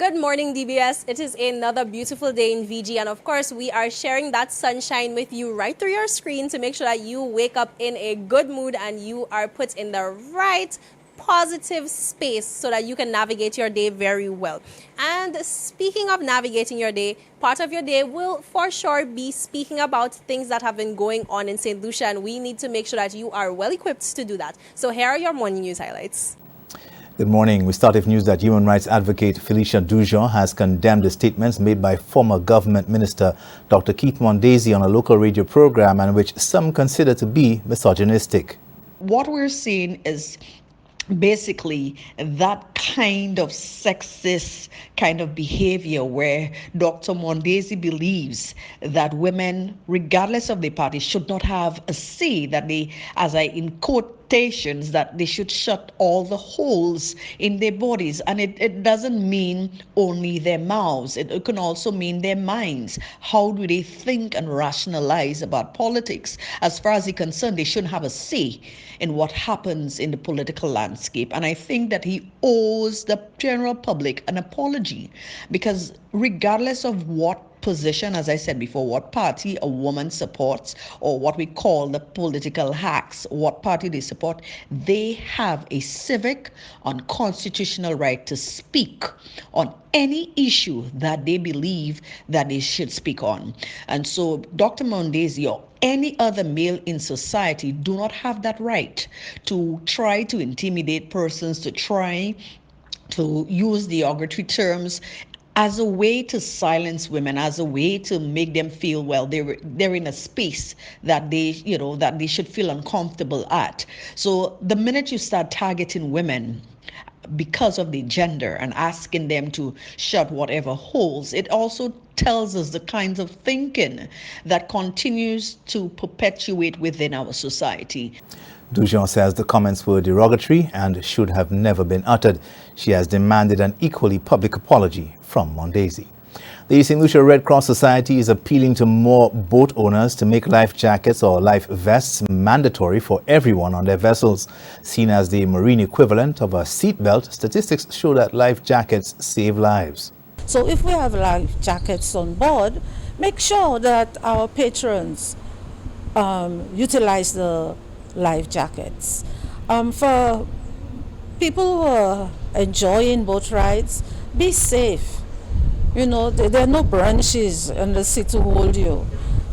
Good morning, DBS. It is another beautiful day in VG, and of course, we are sharing that sunshine with you right through your screen to make sure that you wake up in a good mood and you are put in the right positive space so that you can navigate your day very well. And speaking of navigating your day, part of your day will for sure be speaking about things that have been going on in St. Lucia, and we need to make sure that you are well equipped to do that. So here are your morning news highlights. Good morning. We start with news that human rights advocate Felicia Dujon has condemned the statements made by former government minister Dr. Keith Mondesi on a local radio program, and which some consider to be misogynistic. What we're seeing is basically that kind of sexist kind of behavior where Dr. Mondesi believes that women, regardless of their party, should not have a say, that they, as I in quotations, that they should shut all the holes in their bodies. And it doesn't mean only their mouths. It can also mean their minds. How do they think and rationalize about politics? As far as he's concerned, they shouldn't have a say in what happens in the political landscape. And I think that he owes the general public an apology, because regardless of what position, as I said before, what party a woman supports, or what we call the political hacks, what party they support, they have a civic and constitutional right to speak on any issue that they believe that they should speak on. And so Dr. Mondesi or any other male in society do not have that right to try to intimidate persons, to try to use derogatory terms as a way to silence women, as a way to make them feel, well, they're in a space that they should feel uncomfortable at. So the minute you start targeting women because of their gender and asking them to shut whatever holes, it also tells us the kinds of thinking that continues to perpetuate within our society. Dujon says the comments were derogatory and should have never been uttered. She has demanded an equally public apology from Mondesi. The St. Lucia Red Cross Society is appealing to more boat owners to make life jackets or life vests mandatory for everyone on their vessels. Seen as the marine equivalent of a seatbelt, statistics show that life jackets save lives. So if we have life jackets on board, make sure that our patrons utilize the life jackets. For people who are enjoying boat rides, be safe. You know, there are no branches in the sea to hold you.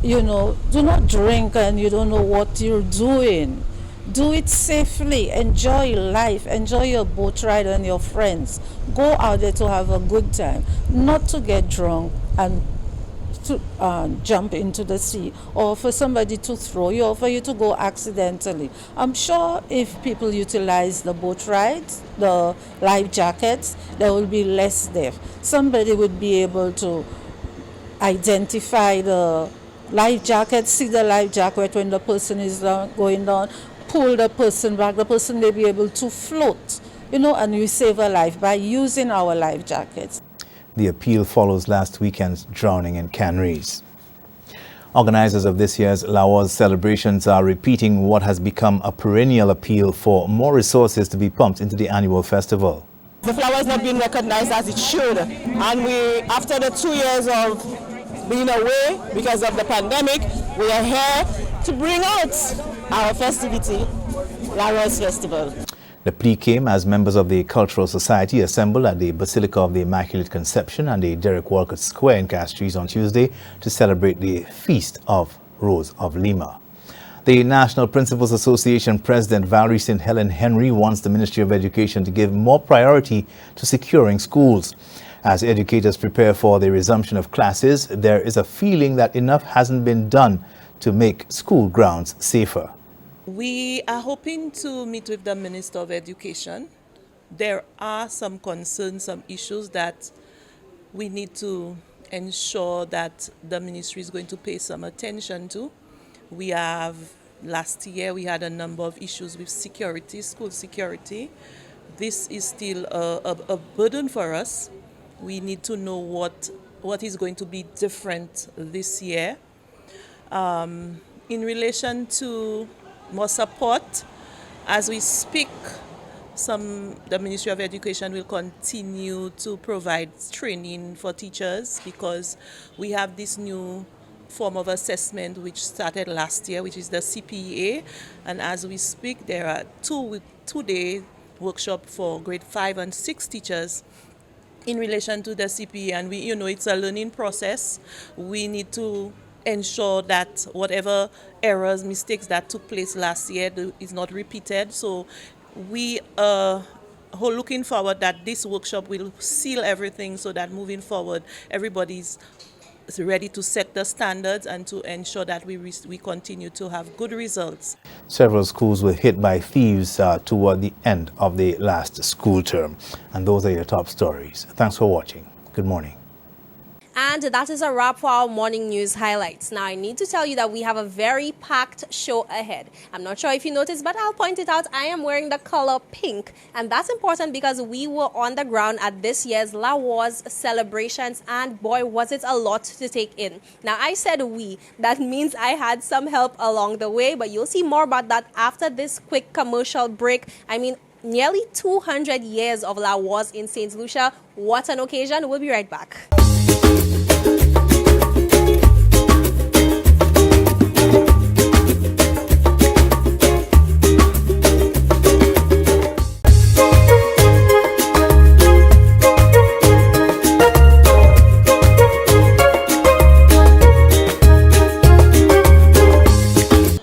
You know, do not drink and you don't know what you're doing. Do it safely. Enjoy life. Enjoy your boat ride and your friends. Go out there to have a good time, not to get drunk and to jump into the sea, or for somebody to throw you, or for you to go accidentally. I'm sure if people utilize the boat rides, the life jackets, there will be less death. Somebody would be able to identify the life jacket, see the life jacket when the person is going down, pull the person back. The person may be able to float, and you save a life by using our life jackets. The appeal follows last weekend's drowning in Canrees. Organizers of this year's Lawas celebrations are repeating what has become a perennial appeal for more resources to be pumped into the annual festival. The flower is not being recognized as it should, and after the 2 years of being away because of the pandemic, we are here to bring out our festivity, Lawas Festival. The plea came as members of the Cultural Society assembled at the Basilica of the Immaculate Conception and the Derek Walcott Square in Castries on Tuesday to celebrate the Feast of Rose of Lima. The National Principals Association President Valerie St. Helen Henry wants the Ministry of Education to give more priority to securing schools. As educators prepare for the resumption of classes, there is a feeling that enough hasn't been done to make school grounds safer. We are hoping to meet with the Minister of Education. There are some concerns, some issues that we need to ensure that the ministry is going to pay some attention to. Last year we had a number of issues with security, school security. This is still a burden for us. We need to know what is going to be different this year. In relation to more support, as we speak, the Ministry of Education will continue to provide training for teachers because we have this new form of assessment which started last year, which is the CPEA. And as we speak, there are two-day workshop for grade 5 and 6 teachers in relation to the CPEA. And it's a learning process. We need to ensure that whatever errors, mistakes that took place last year is not repeated. So we are looking forward that this workshop will seal everything so that moving forward, everybody's ready to set the standards and to ensure that we continue to have good results. Several schools were hit by thieves toward the end of the last school term. And those are your top stories. Thanks for watching. Good morning. And that is a wrap for our morning news highlights. Now, I need to tell you that we have a very packed show ahead. I'm not sure if you noticed, but I'll point it out. I am wearing the color pink. And that's important because we were on the ground at this year's La Wars celebrations. And boy, was it a lot to take in. Now, I said we. That means I had some help along the way. But you'll see more about that after this quick commercial break. I mean, nearly 200 years of La Wars in St. Lucia. What an occasion. We'll be right back.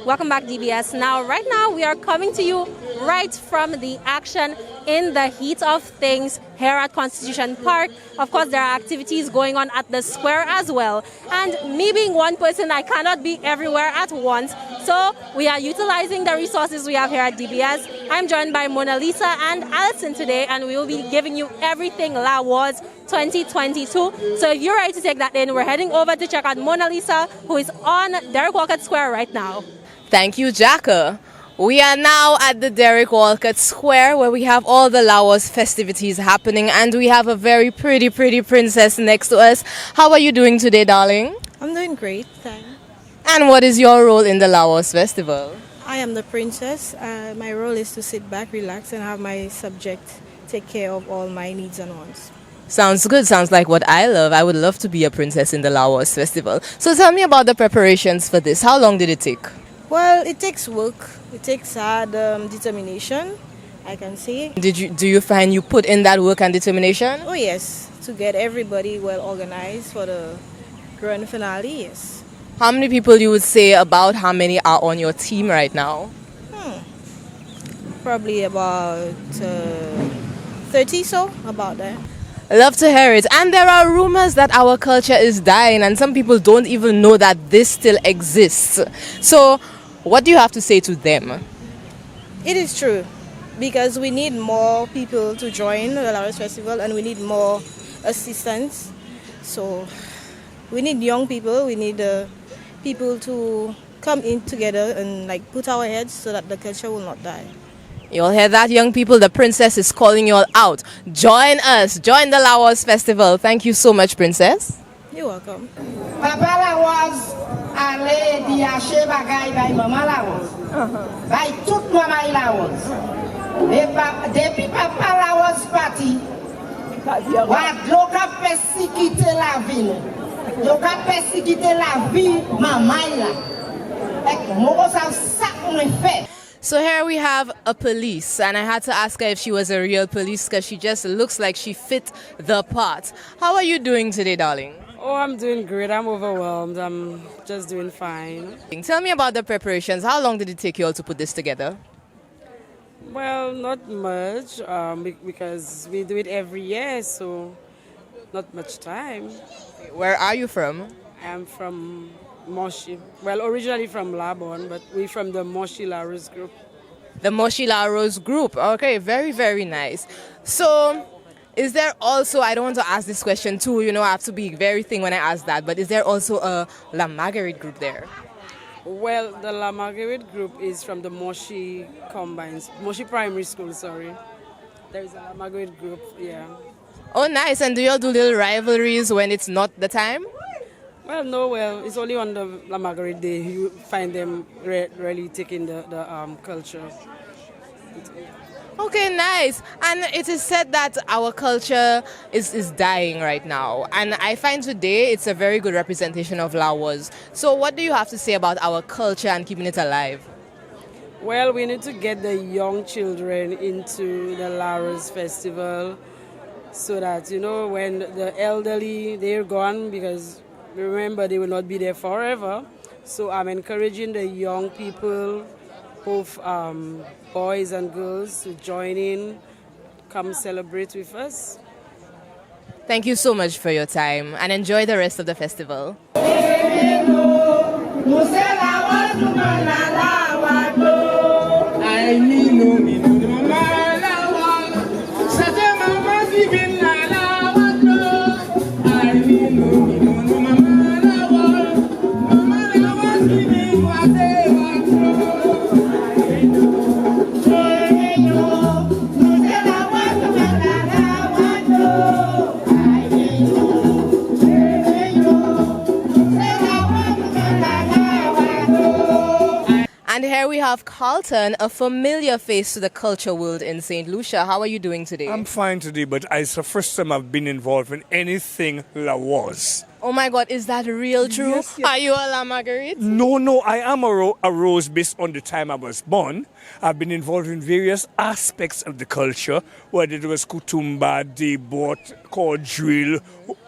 Welcome back, DBS. Now, right now, we are coming to you right from the action in the heat of things here at Constitution Park. Of course, there are activities going on at the square as well. And me being one person, I cannot be everywhere at once. So we are utilizing the resources we have here at DBS. I'm joined by Mona Lisa and Alison today, and we will be giving you everything La Wars 2022. So if you're ready to take that in, we're heading over to check out Mona Lisa, who is on Derek Walcott Square right now. Thank you, Jacka. We are now at the Derek Walcott Square where we have all the La Wars festivities happening, and we have a very pretty princess next to us. How are you doing today, darling? I'm doing great, thanks. And what is your role in the La Wars festival? I am the princess. My role is to sit back, relax, and have my subject take care of all my needs and wants. Sounds good. Sounds like what I love. I would love to be a princess in the La Wars festival. So tell me about the preparations for this. How long did it take? Well, it takes work. It takes hard determination, I can say. Do you find you put in that work and determination? Oh yes, to get everybody well organized for the grand finale, yes. How many people you would say about how many are on your team right now? Probably about 30 so, about that. Love to hear it. And there are rumors that our culture is dying, and some people don't even know that this still exists. So what do you have to say to them? It is true, because we need more people to join the La Wars Festival, and we need more assistance. So we need young people, we need people to come in together and put our heads so that the culture will not die. You'll hear that, young people. The princess is calling you all out. Join us. Join the La Wars Festival. Thank you so much, princess. You're welcome. Papa La Wars ale di ache bagay bay maman La Wars. Bay tout maman La Wars. Depuis Papa La Wars parti, wad lo ka persécuter la vie. Lo ka persécuter la vie maman la. Ek mo sa sak mwen fè. So here we have a police, and I had to ask her if she was a real police because she just looks like she fit the part. How are you doing today, darling? Oh, I'm doing great. I'm overwhelmed. I'm just doing fine. Tell me about the preparations. How long did it take you all to put this together? Well, not much, because we do it every year, so not much time. Where are you from? I'm from Moshi. Well, originally from Labon, but we're from the Moshi La Rose group. The Moshi La Rose group. Okay, very nice. So, is there also, I don't want to ask this question too, I have to be very thin when I ask that, but is there also a La Marguerite group there? Well, the La Marguerite group is from the Moshi Combines, Moshi Primary School, sorry. There's a La Marguerite group, yeah. Oh, nice. And do you all do little rivalries when it's not the time? Well, no, it's only on the La Marguerite Day you find them really taking the culture. Okay, nice. And it is said that our culture is dying right now. And I find today it's a very good representation of Laos. So what do you have to say about our culture and keeping it alive? Well, we need to get the young children into the Laos festival so that, when the elderly, they're gone, because remember, they will not be there forever. So I'm encouraging the young people, both boys and girls, to join in, come celebrate with us. Thank you so much for your time and enjoy the rest of the festival. And here we have Carlton, a familiar face to the culture world in St. Lucia. How are you doing today? I'm fine today, but it's the first time I've been involved in anything Laos. Oh my God, is that real true? Yes, yes. Are you a La Marguerite? No, I am a rose based on the time I was born. I've been involved in various aspects of the culture, whether it was Kutumba, Debot, Quadrille,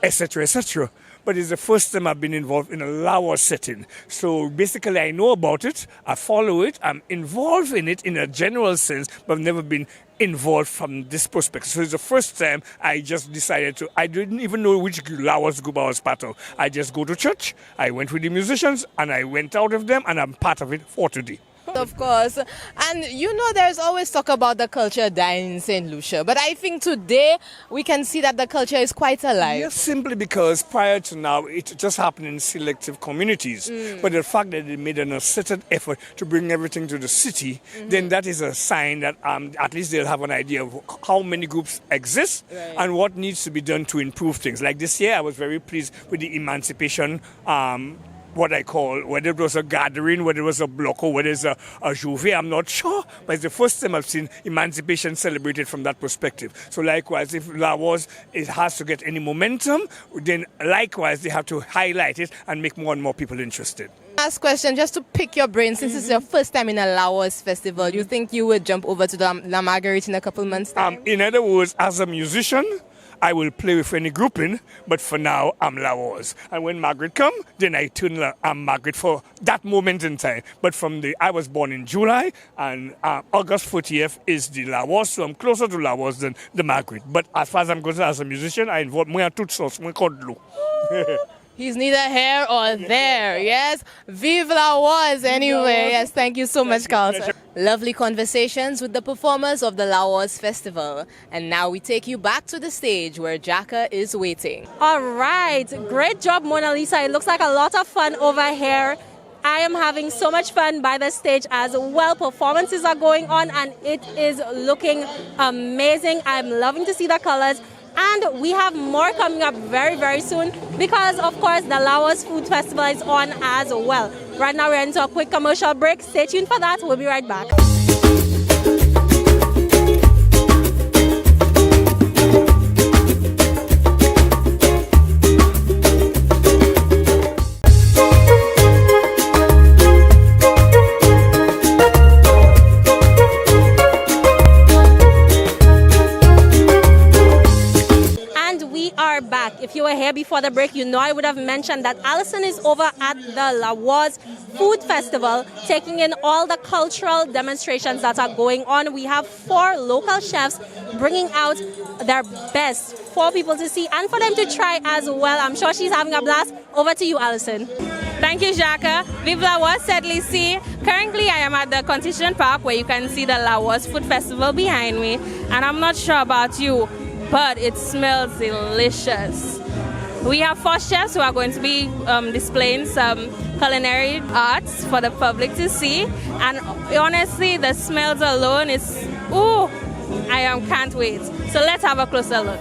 etc., etc. But it's the first time I've been involved in a Laos setting. So basically I know about it, I follow it, I'm involved in it in a general sense, but I've never been involved from this perspective. So it's the first time I just decided to, I didn't even know which Laos group I was part of. I just go to church, I went with the musicians, and I went out of them, and I'm part of it for today. Of course. And there's always talk about the culture dying in St. Lucia. But I think today we can see that the culture is quite alive. Yes, simply because prior to now, it just happened in selective communities. But the fact that they made an asserted effort to bring everything to the city, then that is a sign that at least they'll have an idea of how many groups exist and what needs to be done to improve things. Like this year, I was very pleased with the emancipation what I call, whether it was a gathering, whether it was a block, or whether it's a juve, I'm not sure. But it's the first time I've seen emancipation celebrated from that perspective. So likewise, if Laos it has to get any momentum, then likewise they have to highlight it and make more and more people interested. Last question, just to pick your brain, since it's your first time in a Laos festival, you think you would jump over to the La Marguerite in a couple months' time? In other words, as a musician, I will play with any grouping, but for now, I'm Laos. And when Margaret come, then I turn I'm Margaret for that moment in time. But I was born in July, and August 40th is the Laos, so I'm closer to Laos than the Margaret. But as far as I'm concerned as a musician, I involve more tout sauce, more kodlu. He's neither here or there, yes? Vive Laos anyway. Yes, thank you so much, Carlton. Lovely conversations with the performers of the Laos Festival. And now we take you back to the stage where Jaka is waiting. All right. Great job, Mona Lisa. It looks like a lot of fun over here. I am having so much fun by the stage as well. Performances are going on and it is looking amazing. I'm loving to see the colors. And we have more coming up very, very soon because, of course, the Laos Food Festival is on as well. Right now, we're into a quick commercial break. Stay tuned for that. We'll be right back. If you were here before the break, you know I would have mentioned that Alison is over at the Laos Food Festival, taking in all the cultural demonstrations that are going on. We have 4 local chefs bringing out their best for people to see and for them to try as well. I'm sure she's having a blast. Over to you, Alison. Thank you, Jaka. Vive Laos, Sedley. Currently, I am at the Constitution Park where you can see the Laos Food Festival behind me. And I'm not sure about you, but it smells delicious. We have 4 chefs who are going to be displaying some culinary arts for the public to see. And honestly, the smells alone is, ooh, I can't wait. So let's have a closer look.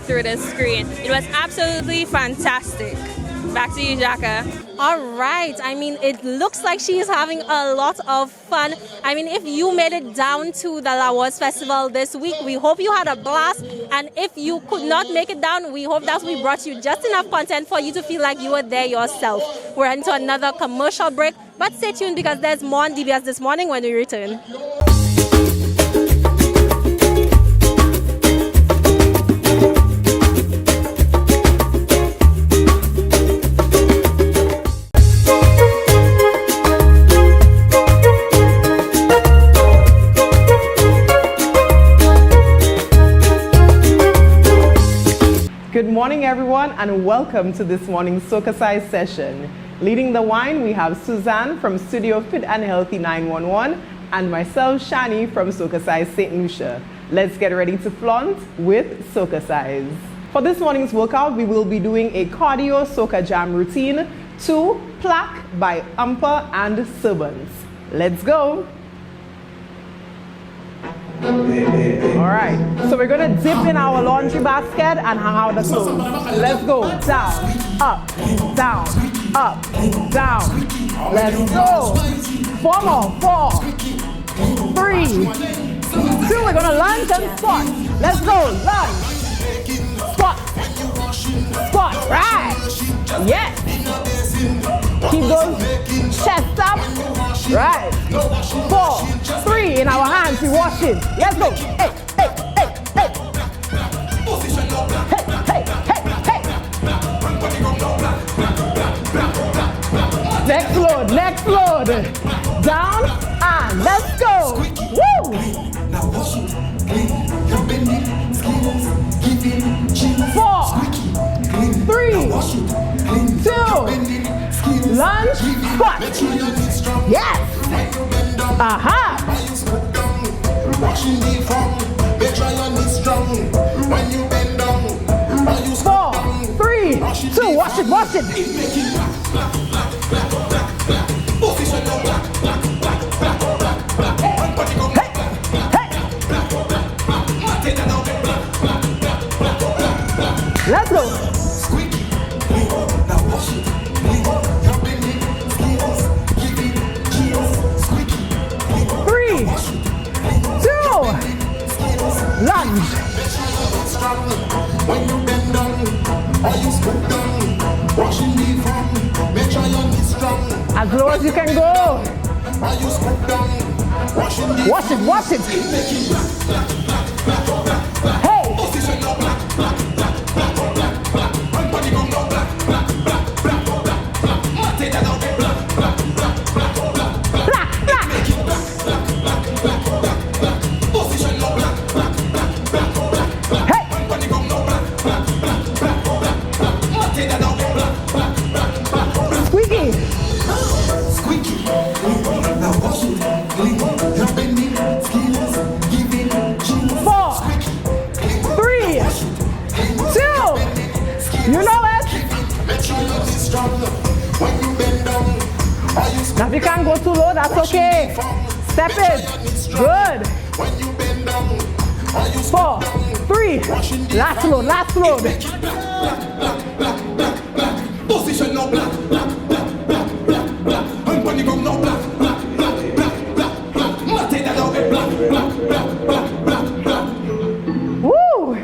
Through the screen. It was absolutely fantastic. Back to you, Jaka. All right. I mean, it looks like she is having a lot of fun. I mean, if you made it down to the Lawas Festival this week, we hope you had a blast. And if you could not make it down, we hope that we brought you just enough content for you to feel like you were there yourself. We're into another commercial break, but stay tuned because there's more on DBS This Morning when we return. Good morning, everyone, and welcome to this morning's Soca Size session. Leading the wine, we have Suzanne from Studio Fit and Healthy 911 and myself, Shani, from Soca Size St. Lucia. Let's get ready to flaunt with Soca Size. For this morning's workout, we will be doing a cardio Soca Jam routine to Plaque by Umpa and Servants. Let's go! All right, so we're gonna dip in our laundry basket and hang out the clothes. Let's go. Down, up, down, up, down. Let's go. 4 more. 4, 3, 2. We're gonna lunge and squat. Let's go. Lunge, squat, squat. Right. Yes. Keep those chest up. Right. 4, 3. In our hands, we wash it. Let's go. Hey, hey, hey, hey. Hey, hey, hey, hey. Next load, next load. Down and let's go. Woo! 4, 3, 2. Lunge, squat. Yes. Aha. Washing the front, make sure your knees strong. When you bend down, 4, 3, 2, wash it, wash it. Hey, hey. Let's go. 3, 2, lunge. When you bend down, or you scoop down, washing the front, make sure your knees strong. As low as you can go. Or you scoop down, wash it, wash it. Hey. Squeaky. Now wash it, clean. You're bending skills, giving jeans. You know it. Now if you can't go too low, that's okay. Step it. Good. 4, 3. Last load, last load. Position no black, black, black, black, black, black. And when you go no black, black, black, black, black, black. Mate that out black, black, black, black, black, black. Woo!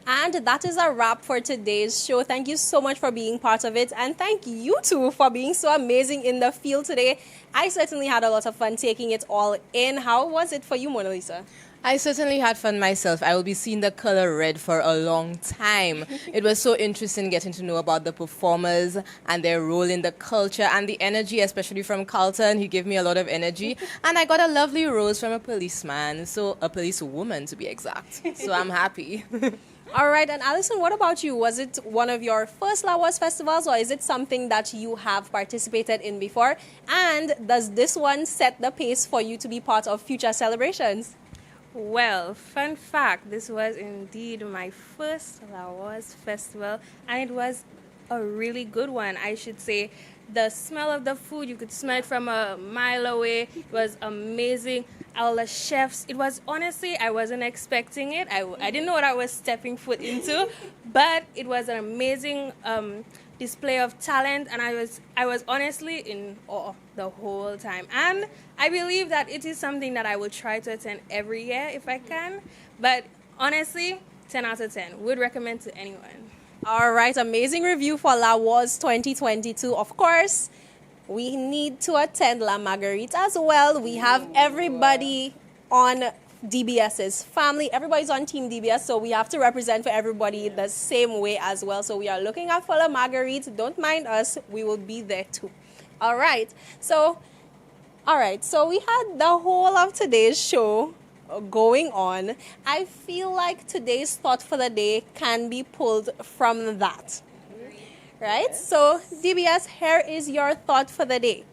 And that is a wrap for today's show. Thank you so much for being part of it. And thank you too for being so amazing in the field today. I certainly had a lot of fun taking it all in. How was it for you, Mona Lisa? I certainly had fun myself. I will be seeing the color red for a long time. It was so interesting getting to know about the performers and their role in the culture and the energy, especially from Carlton. He gave me a lot of energy. And I got a lovely rose from a policeman, so a policewoman to be exact. So I'm happy. All right, and Alison, what about you? Was it one of your first Lawas festivals, or is it something that you have participated in before? And does this one set the pace for you to be part of future celebrations? Well, fun fact, this was indeed my first Lawas festival, and it was a really good one. I should say the smell of the food, you could smell it from a mile away. It was amazing. All the chefs, it was honestly, I wasn't expecting it. I didn't know what I was stepping foot into, but it was an amazing display of talent, and I was honestly in awe the whole time. And I believe that it is something that I will try to attend every year if I can. But honestly, 10 out of 10. Would recommend to anyone. All right, amazing review for Lawas 2022. Of course, we need to attend La Marguerite as well. We have everybody on DBS's family. Everybody's on Team DBS, so we have to represent for everybody the same way as well. So we are looking out for La Marguerite. Don't mind us. We will be there too. All right. So we had the whole of today's show going on. I feel like today's thought for the day can be pulled from that. Right? So DBS, here is your thought for the day.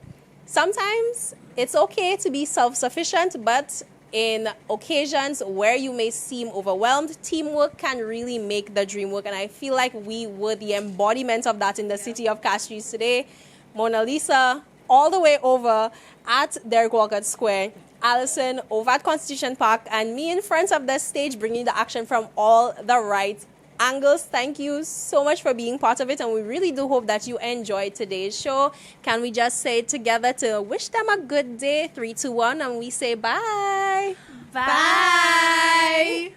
Sometimes it's okay to be self-sufficient, but in occasions where you may seem overwhelmed, teamwork can really make the dream work. And I feel like we were the embodiment of that in the city of Castries today. Mona Lisa, all the way over at Derek Walcott Square, Alison over at Constitution Park, and me in front of the stage bringing the action from all the right angles. Thank you so much for being part of it, and we really do hope that you enjoyed today's show. Can we just say it together to wish them a good day? 3, 2, 1, and we say bye. Bye.